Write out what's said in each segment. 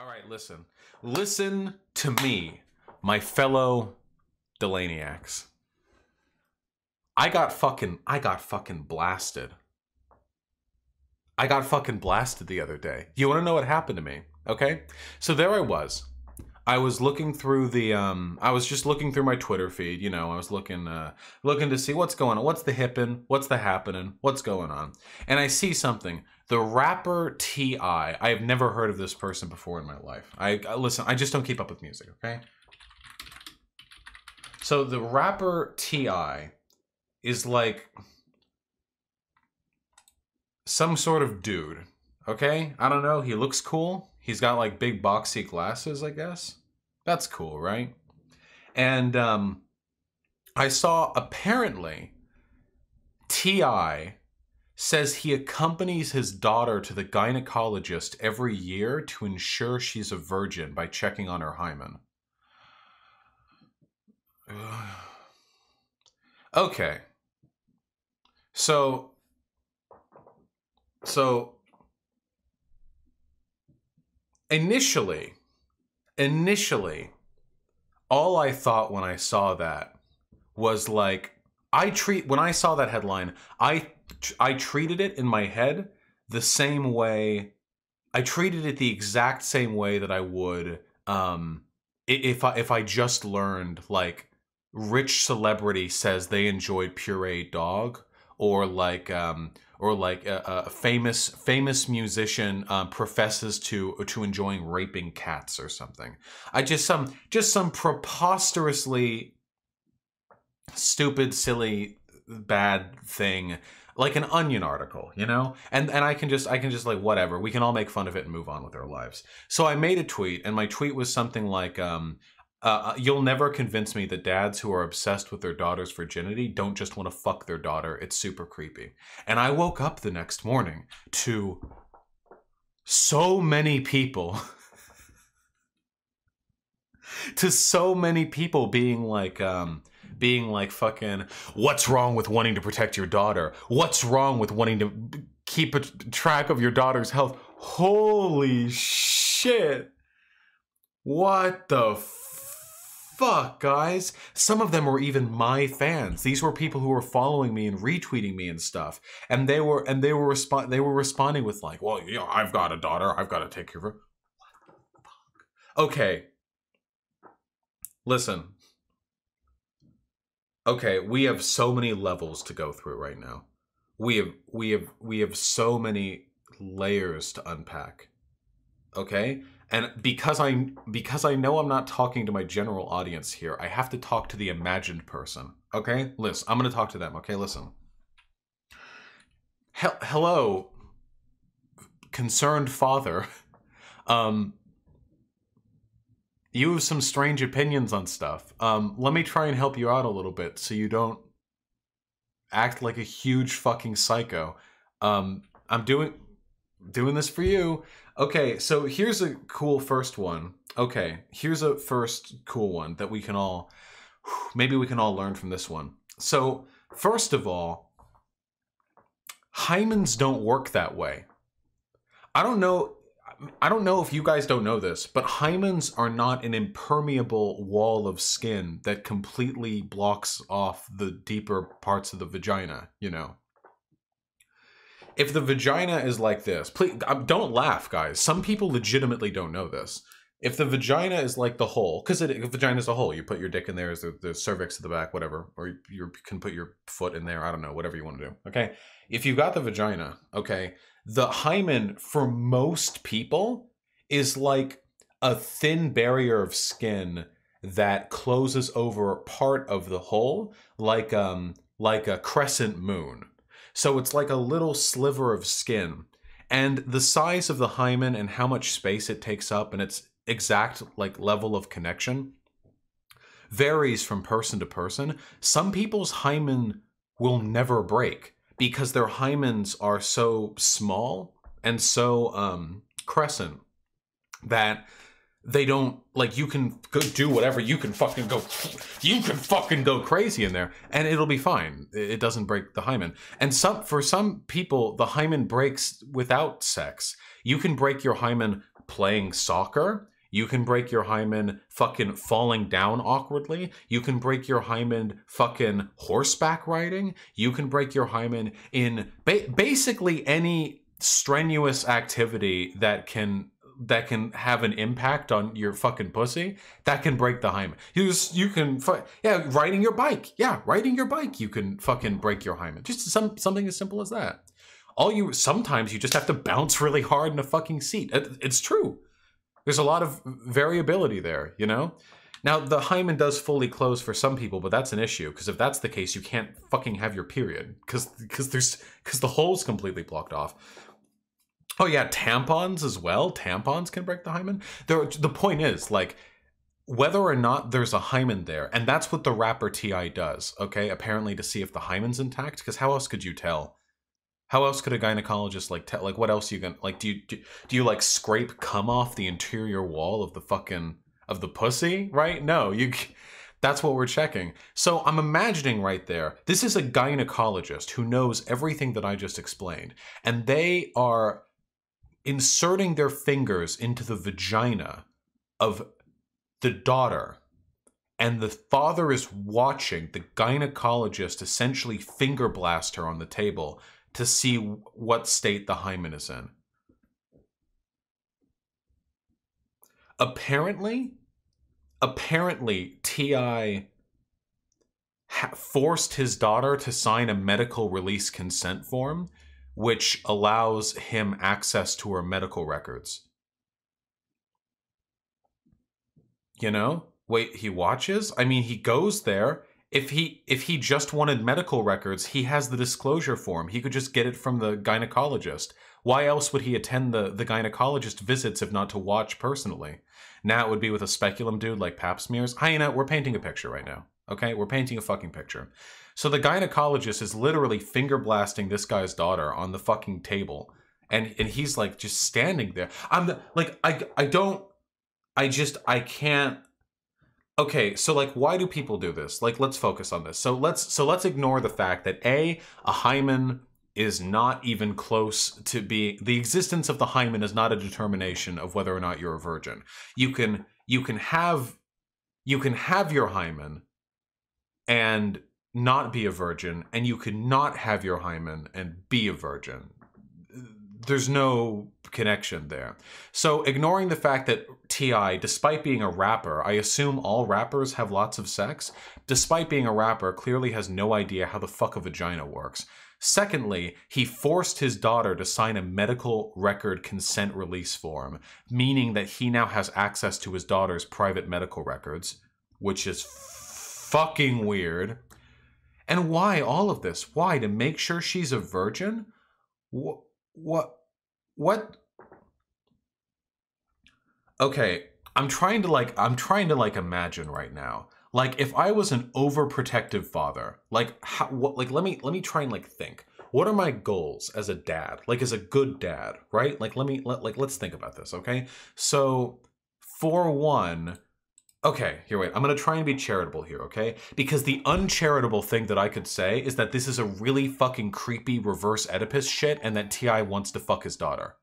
All right, listen. Listen to me, my fellow Delaniacs. I got fucking blasted. I got fucking blasted the other day. You want to know what happened to me? Okay? So there I was. I was looking through the I was just looking through my Twitter feed, you know, I was looking to see what's going on, what's the hippin', what's the happening, what's going on. And I see something. The rapper T.I. I have never heard of this person before in my life. Listen, I just don't keep up with music, okay? So the rapper T.I. is like some sort of dude, okay? I don't know, he looks cool. He's got like big boxy glasses, I guess. That's cool, right? And I saw apparently T.I. says he accompanies his daughter to the gynecologist every year to ensure she's a virgin by checking on her hymen. Okay. So initially, all I thought when I saw that was like, when I saw that headline, I treated it in my head the same way. I treated it the exact same way that I would if I just learned like rich celebrity says they enjoyed pureed dog, or like a famous musician professes to enjoying raping cats or something. Just some preposterously stupid, silly, bad thing, like an Onion article, you know? And I can just like, whatever, we can all make fun of it and move on with our lives. So I made a tweet, and my tweet was something like, you'll never convince me that dads who are obsessed with their daughter's virginity don't just want to fuck their daughter. It's super creepy. And I woke up the next morning to so many people being like fucking, what's wrong with wanting to protect your daughter? What's wrong with wanting to keep a track of your daughter's health? Holy shit. What the fuck, guys? Some of them were even my fans. These were people who were following me and retweeting me and stuff. And they were responding with like, well, you know, I've got a daughter, I've got to take care of her. What the fuck? Okay. Listen. Okay, we have so many levels to go through right now. We have so many layers to unpack. Okay? And because I know I'm not talking to my general audience here, I have to talk to the imagined person. Okay? Listen, I'm going to talk to them. Okay? Listen. Hello, concerned father. You have some strange opinions on stuff. Let me try and help you out a little bit so you don't act like a huge fucking psycho. I'm doing this for you. Okay, so here's a cool first one. Okay, here's a first cool one that we can all, maybe we can all learn from this one. So, first of all, hymens don't work that way. I don't know if you guys don't know this, but hymens are not an impermeable wall of skin that completely blocks off the deeper parts of the vagina, you know. If the vagina is like this, please don't laugh, guys. Some people legitimately don't know this. If the vagina is like the hole, because the vagina is a hole, you put your dick in there, as the cervix at the back, whatever, or you can put your foot in there, I don't know, whatever you want to do, okay? If you've got the vagina, okay, the hymen, for most people, is like a thin barrier of skin that closes over part of the hole, like a crescent moon. So it's like a little sliver of skin. And the size of the hymen and how much space it takes up and its exact like level of connection varies from person to person. Some people's hymen will never break because their hymens are so small and so crescent that they don't, like, you can go do whatever, you can fucking go crazy in there and it'll be fine. It doesn't break the hymen. And for some people, the hymen breaks without sex. You can break your hymen playing soccer. You can break your hymen fucking falling down awkwardly. You can break your hymen fucking horseback riding. You can break your hymen in basically any strenuous activity that can have an impact on your fucking pussy. That can break the hymen. You can riding your bike. Yeah, riding your bike. You can fucking break your hymen. Just something as simple as that. Sometimes you just have to bounce really hard in a fucking seat. It's true. There's a lot of variability there, you know? Now, the hymen does fully close for some people, but that's an issue, because if that's the case, you can't fucking have your period, because the hole's completely blocked off. Oh yeah, tampons as well. Tampons can break the hymen. The point is, like, whether or not there's a hymen there, and that's what the rapper T.I. does, okay? Apparently to see if the hymen's intact, because how else could you tell? How else could a gynecologist like tell? Like, what else you gonna like? Do you like scrape cum off the interior wall of the fucking of the pussy? Right? No, you. That's what we're checking. So I'm imagining right there. This is a gynecologist who knows everything that I just explained, and they are inserting their fingers into the vagina of the daughter. And the father is watching the gynecologist essentially finger blast her on the table to see what state the hymen is in. Apparently, T.I. forced his daughter to sign a medical release consent form, which allows him access to her medical records. You know? Wait, he watches? I mean, he goes there. If he just wanted medical records, he has the disclosure form. He could just get it from the gynecologist. Why else would he attend the gynecologist visits if not to watch personally? Now it would be with a speculum dude like pap smears. Hyena, we're painting a picture right now. Okay? We're painting a fucking picture. So the gynecologist is literally finger blasting this guy's daughter on the fucking table. And he's like just standing there. I can't. Okay, so like, why do people do this? Like, let's focus on this. So let's ignore the fact that a hymen is not even close to being, the existence of the hymen is not a determination of whether or not you're a virgin. You can have your hymen and not be a virgin, and you can not have your hymen and be a virgin. There's no connection there. So ignoring the fact that T.I., despite being a rapper, I assume all rappers have lots of sex, despite being a rapper, clearly has no idea how the fuck a vagina works. Secondly, he forced his daughter to sign a medical record consent release form, meaning that he now has access to his daughter's private medical records, which is fucking weird. And why all of this? Why? To make sure she's a virgin? What? Okay, I'm trying to imagine right now. Like, if I was an overprotective father, like let me try and like think. What are my goals as a dad? Like, as a good dad, right? Like, let's think about this, okay? So, for one, okay, here, wait. I'm going to try and be charitable here, okay? Because the uncharitable thing that I could say is that this is a really fucking creepy reverse Oedipus shit and that T.I. wants to fuck his daughter.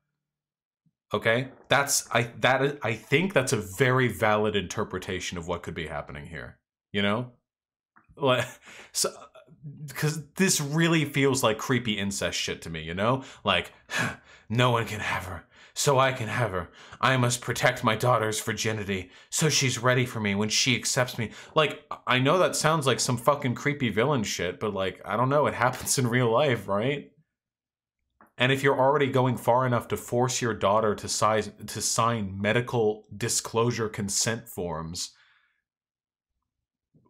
Okay? I think that's a very valid interpretation of what could be happening here. You know? Like, so, because this really feels like creepy incest shit to me, you know? Like, no one can have her. So I can have her. I must protect my daughter's virginity so she's ready for me when she accepts me. Like, I know that sounds like some fucking creepy villain shit, but like, I don't know, it happens in real life, right? And if you're already going far enough to force your daughter to sign medical disclosure consent forms,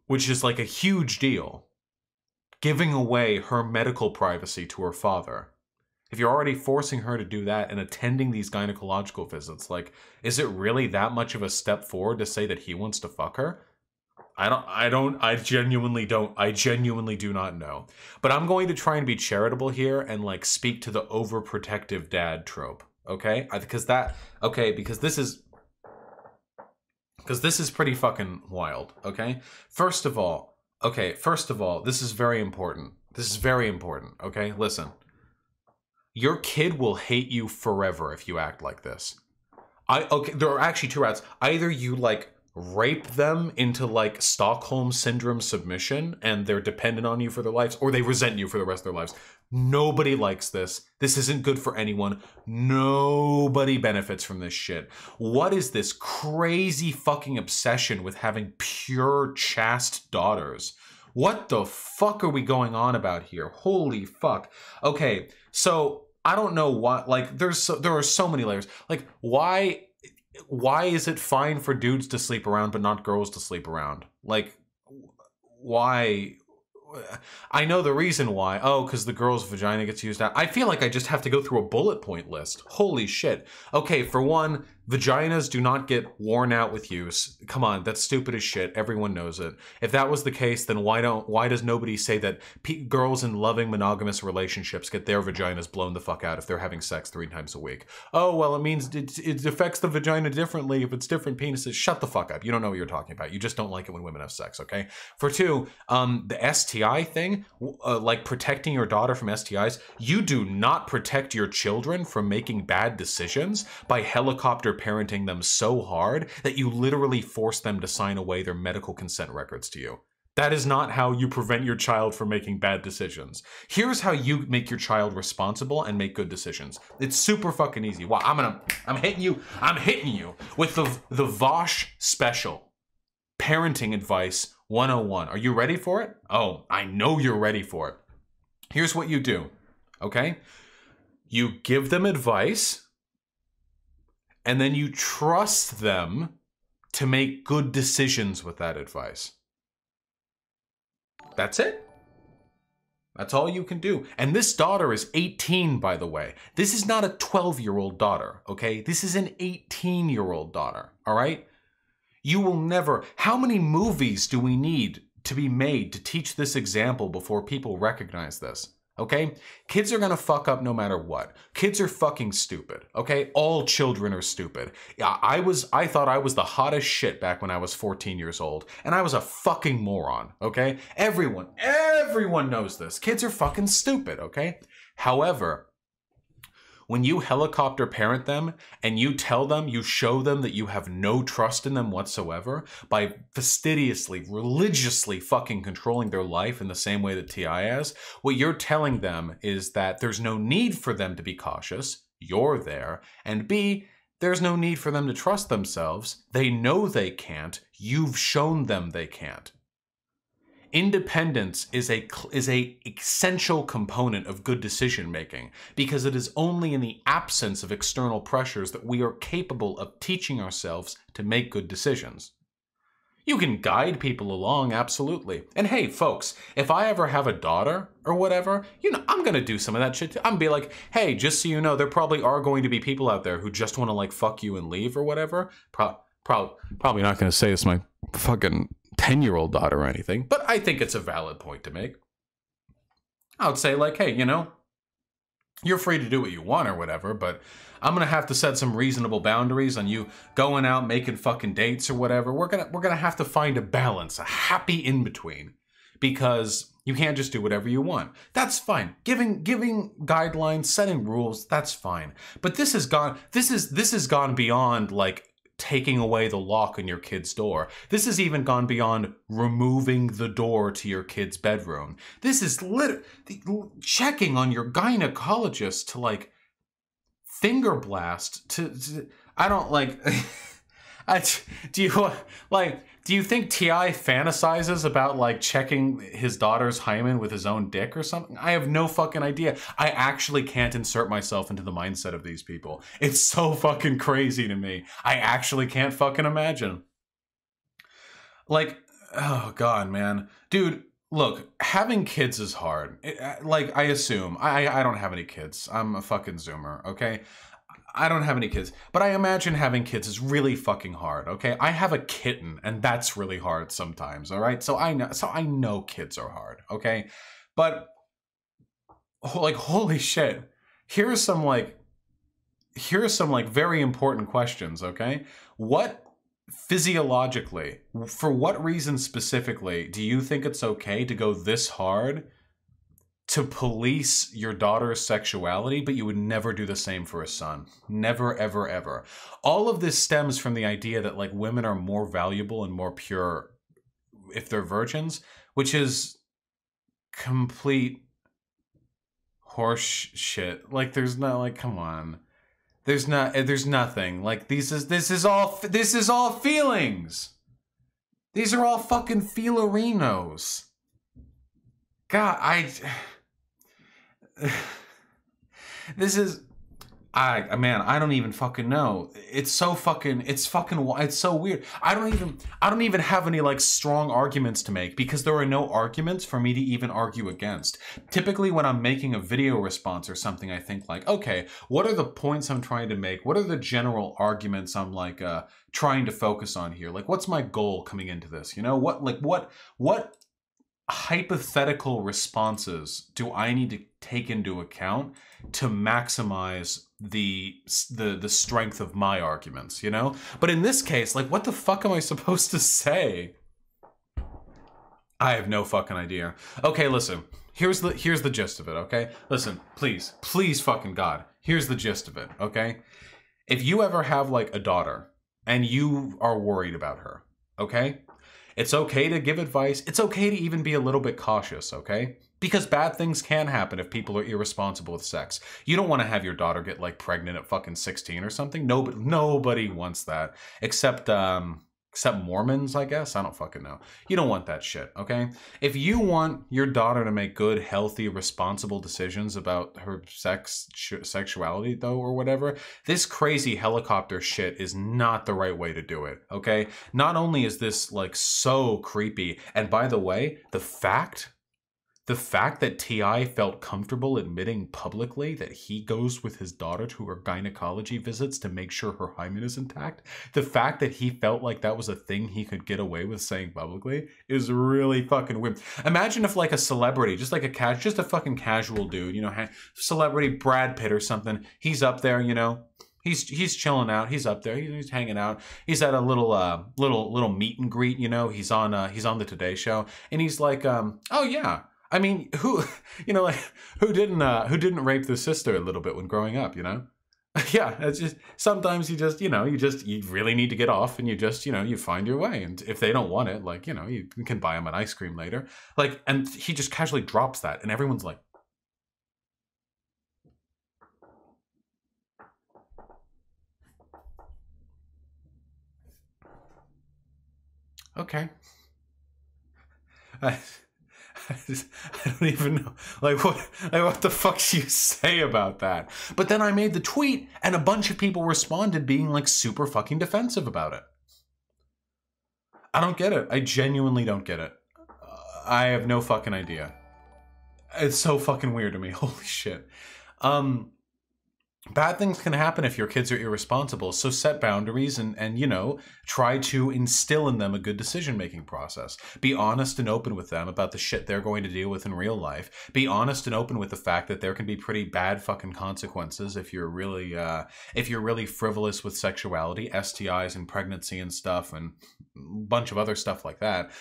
which is like a huge deal, giving away her medical privacy to her father. If you're already forcing her to do that and attending these gynecological visits, like, is it really that much of a step forward to say that he wants to fuck her? I genuinely do not know. But I'm going to try and be charitable here and like speak to the overprotective dad trope, okay? Because this is pretty fucking wild, okay? First of all, this is very important. Okay? Listen. Your kid will hate you forever if you act like this. Okay, there are actually two routes. Either you like rape them into like Stockholm syndrome submission and they're dependent on you for their lives, or they resent you for the rest of their lives. Nobody likes this. This isn't good for anyone. Nobody benefits from this shit. What is this crazy fucking obsession with having pure chaste daughters? What the fuck are we going on about here? Holy fuck. Okay, so I don't know what, like, there are so many layers. Like, why is it fine for dudes to sleep around but not girls to sleep around? Like, why? I know the reason why. Oh, because the girl's vagina gets used out. I feel like I just have to go through a bullet point list. Holy shit. Okay, for one, vaginas do not get worn out with use. Come on, that's stupid as shit. Everyone knows it. If that was the case, then why does nobody say that girls in loving monogamous relationships get their vaginas blown the fuck out if they're having sex 3 times a week? Oh, well, it means it affects the vagina differently if it's different penises. Shut the fuck up. You don't know what you're talking about. You just don't like it when women have sex, okay? For two, the STI thing, like protecting your daughter from STIs, you do not protect your children from making bad decisions by helicopter parenting them so hard that you literally force them to sign away their medical consent records to you. That is not how you prevent your child from making bad decisions. Here's how you make your child responsible and make good decisions. It's super fucking easy. Wow, I'm hitting you with the Vosh special. Parenting Advice 101. Are you ready for it? Oh, I know you're ready for it. Here's what you do, okay? You give them advice, and then you trust them to make good decisions with that advice. That's it. That's all you can do. And this daughter is 18, by the way. This is not a 12-year-old daughter, okay? This is an 18-year-old daughter, all right? You will never... How many movies do we need to be made to teach this example before people recognize this? Okay? Kids are gonna fuck up no matter what. Kids are fucking stupid, okay? All children are stupid. Yeah, I thought I was the hottest shit back when I was 14 years old, and I was a fucking moron, okay? Everyone knows this. Kids are fucking stupid, okay? However, when you helicopter parent them and you tell them, you show them that you have no trust in them whatsoever by fastidiously, religiously fucking controlling their life in the same way that TI has, what you're telling them is that there's no need for them to be cautious, you're there, and B, there's no need for them to trust themselves. They know they can't, you've shown them they can't. Independence is a essential component of good decision making because it is only in the absence of external pressures that we are capable of teaching ourselves to make good decisions. You can guide people along, absolutely. And hey, folks, if I ever have a daughter or whatever, you know, I'm gonna do some of that shit too. I'm gonna be like, hey, just so you know, there probably are going to be people out there who just want to like fuck you and leave or whatever. Probably not gonna say this to my fucking 10-year-old daughter or anything, but I think it's a valid point to make. I would say like, hey, you know, you're free to do what you want or whatever, but I'm gonna have to set some reasonable boundaries on you going out making fucking dates or whatever. We're gonna have to find a balance, a happy in between, because you can't just do whatever you want. That's fine. Giving guidelines, setting rules, that's fine. But this has gone beyond like taking away the lock on your kid's door. This has even gone beyond removing the door to your kid's bedroom. This is literally checking on your gynecologist to like finger blast to I don't like do you think T.I. fantasizes about like checking his daughter's hymen with his own dick or something? I have no fucking idea. I actually can't insert myself into the mindset of these people. It's so fucking crazy to me. I actually can't fucking imagine. Like, oh God, man. Dude, look, having kids is hard. Like, I assume. I don't have any kids. I'm a fucking Zoomer, okay? I don't have any kids, but I imagine having kids is really fucking hard, okay? I have a kitten, and that's really hard sometimes, all right? So I know kids are hard, okay? But like, holy shit. Here's some very important questions, okay? What physiologically, for what reason specifically do you think it's okay to go this hard to police your daughter's sexuality, but you would never do the same for a son. Never, ever, ever. All of this stems from the idea that like women are more valuable and more pure if they're virgins, which is complete horse shit. Like there's no, like, come on. There's nothing. Like this is all feelings. These are all fucking feelerinos. God, man, I don't even fucking know. It's so weird. I don't even have any like strong arguments to make because there are no arguments for me to even argue against. Typically when I'm making a video response or something, I think like, okay, what are the points I'm trying to make? What are the general arguments I'm like trying to focus on here? Like what's my goal coming into this? You know, what hypothetical responses do I need to take into account to maximize the strength of my arguments, you know? But in this case, like, what the fuck am I supposed to say? I have no fucking idea. Okay, listen. Here's the gist of it, okay? Listen, please fucking God. Here's the gist of it, okay? If you ever have like a daughter and you are worried about her, okay? It's okay to give advice. It's okay to even be a little bit cautious, okay? Because bad things can happen if people are irresponsible with sex. You don't want to have your daughter get like pregnant at fucking 16 or something. Nobody wants that. Except Mormons, I guess. I don't fucking know. You don't want that shit, okay? If you want your daughter to make good, healthy, responsible decisions about her sexuality, though, or whatever, this crazy helicopter shit is not the right way to do it, okay? Not only is this, like, so creepy, and by the way, the fact that T.I. felt comfortable admitting publicly that he goes with his daughter to her gynecology visits to make sure her hymen is intact, the fact that he felt like that was a thing he could get away with saying publicly is really fucking weird. Imagine if like a celebrity, just a fucking casual dude, you know, celebrity Brad Pitt or something, he's up there, you know, he's chilling out. He's up there. He's hanging out. He's at a little meet and greet. You know, he's on the Today Show, and he's like, oh yeah. I mean, who didn't rape their sister a little bit when growing up, you know? Yeah, it's just, sometimes you really need to get off and you find your way. And if they don't want it, like, you know, you can buy them an ice cream later. Like, and he just casually drops that and everyone's like, okay. I don't even know, what the fuck do you say about that? But then I made the tweet, and a bunch of people responded being, like, super fucking defensive about it. I don't get it. I genuinely don't get it. I have no fucking idea. It's so fucking weird to me. Holy shit. Bad things can happen if your kids are irresponsible, so set boundaries and you know, try to instill in them a good decision-making process. Be honest and open with them about the shit they're going to deal with in real life. Be honest and open with the fact that there can be pretty bad fucking consequences if you're really frivolous with sexuality, STIs and pregnancy and stuff and a bunch of other stuff like that.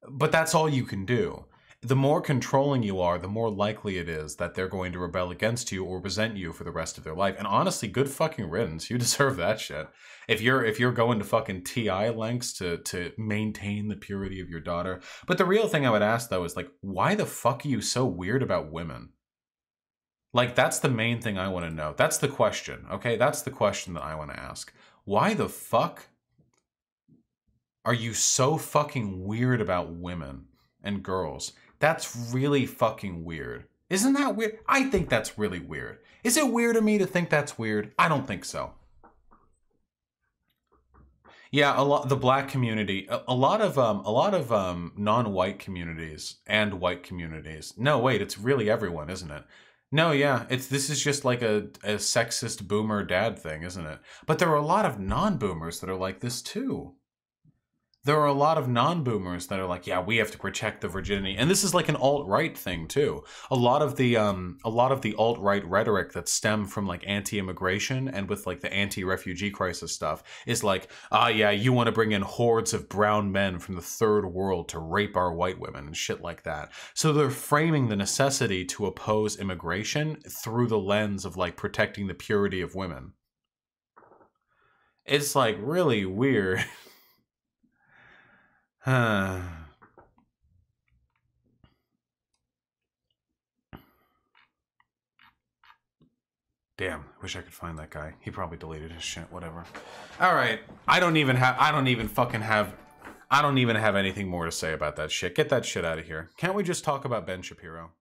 But that's all you can do. The more controlling you are, the more likely it is that they're going to rebel against you or resent you for the rest of their life. And honestly, good fucking riddance. You deserve that shit. If you're going to fucking TI lengths to maintain the purity of your daughter. But the real thing I would ask though is like, why the fuck are you so weird about women? Like, that's the main thing I want to know. That's the question, okay? That's the question that I want to ask. Why the fuck are you so fucking weird about women and girls? That's really fucking weird. Isn't that weird? I think that's really weird. Is it weird of me to think that's weird? I don't think so. Yeah, the black community, a lot of non-white communities and white communities. No, wait, it's really everyone, isn't it? No, yeah, this is just like a sexist boomer dad thing, isn't it? But there are a lot of non-boomers that are like this too. there are a lot of non-boomers that are like, yeah, we have to protect the virginity. And this is like an alt-right thing too. A lot of the alt-right rhetoric that stem from like anti-immigration and with like the anti-refugee crisis stuff is like, yeah, you want to bring in hordes of brown men from the third world to rape our white women and shit like that. So they're framing the necessity to oppose immigration through the lens of like protecting the purity of women. It's like really weird. Damn, wish I could find that guy. He probably deleted his shit, whatever. All right, I don't even have anything more to say about that shit. Get that shit out of here. Can't we just talk about Ben Shapiro?